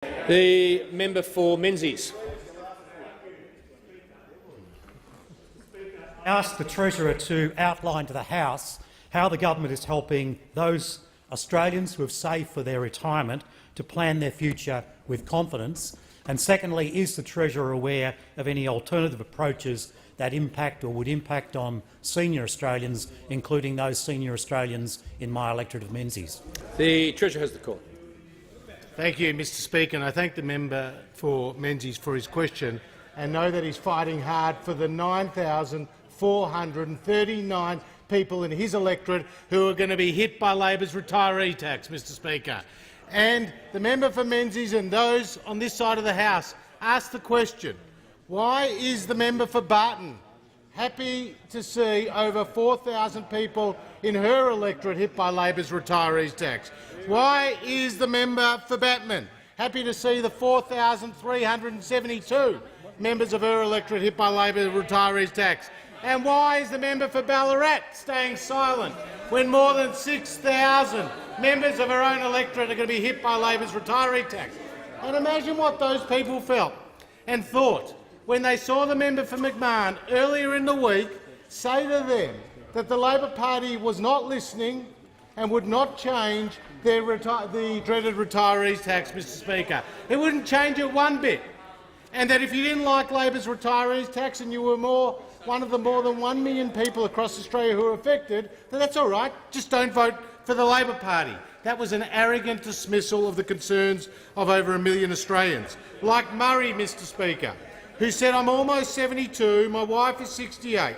The member for Menzies. I ask the Treasurer to outline to the House how the government is helping those Australians who have saved for their retirement to plan their future with confidence. And secondly, is the Treasurer aware of any alternative approaches that impact or would impact on senior Australians, including those senior Australians in my electorate of Menzies? The Treasurer has the call. Thank you, Mr Speaker, and I thank the member for Menzies for his question and know that he's fighting hard for the 9,439 people in his electorate who are going to be hit by Labor's retiree tax, Mr Speaker. And the member for Menzies and those on this side of the House ask the question, why is the member for Barton happy to see over 4,000 people in her electorate hit by Labor's retirees tax? Why is the member for Batman happy to see the 4,372 members of her electorate hit by Labor's retirees tax? And why is the member for Ballarat staying silent when more than 6,000 members of her own electorate are going to be hit by Labor's retiree tax? And imagine what those people felt and thought when they saw the member for McMahon earlier in the week say to them that the Labor Party was not listening and would not change the dreaded retirees tax, Mr Speaker. It wouldn't change it one bit. And that if you didn't like Labor's retirees tax and you were one of the more than 1 million people across Australia who are affected, then that's all right. Just don't vote for the Labor Party. That was an arrogant dismissal of the concerns of over 1 million Australians. Like Murray, Mr Speaker, who said, "I'm almost 72, my wife is 68.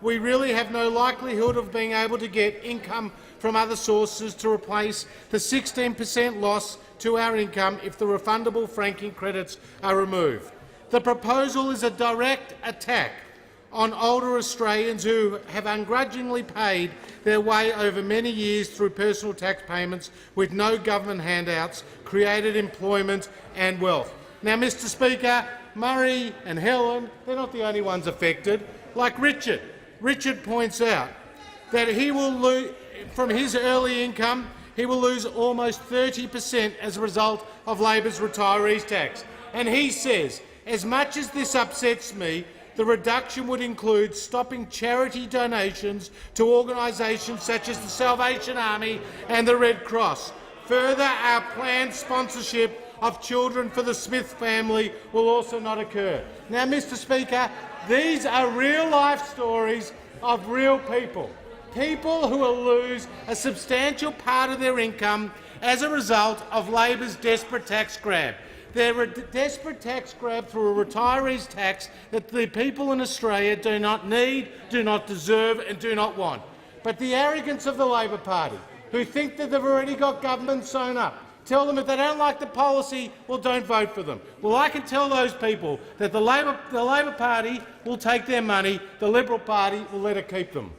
We really have no likelihood of being able to get income from other sources to replace the 16% loss to our income if the refundable franking credits are removed. The proposal is a direct attack on older Australians who have ungrudgingly paid their way over many years through personal tax payments with no government handouts, created employment and wealth." Now, Mr Speaker, Murray and Helen, they're not the only ones affected. Like Richard. Richard points out that he will lose, from his early income, he will lose almost 30% as a result of Labor's retirees tax. And he says, as much as this upsets me, the reduction would include stopping charity donations to organisations such as the Salvation Army and the Red Cross. Further, our planned sponsorship of children for the Smith family will also not occur. Now, Mr Speaker, these are real-life stories of real people, people who will lose a substantial part of their income as a result of Labor's desperate tax grab. They're a desperate tax grab through a retirees tax that the people in Australia do not need, do not deserve and do not want. But the arrogance of the Labor Party, who think that they've already got government sewn up, tell them if they don't like the policy, well, don't vote for them. Well, I can tell those people that the Labor Party will take their money, the Liberal Party will let it keep them.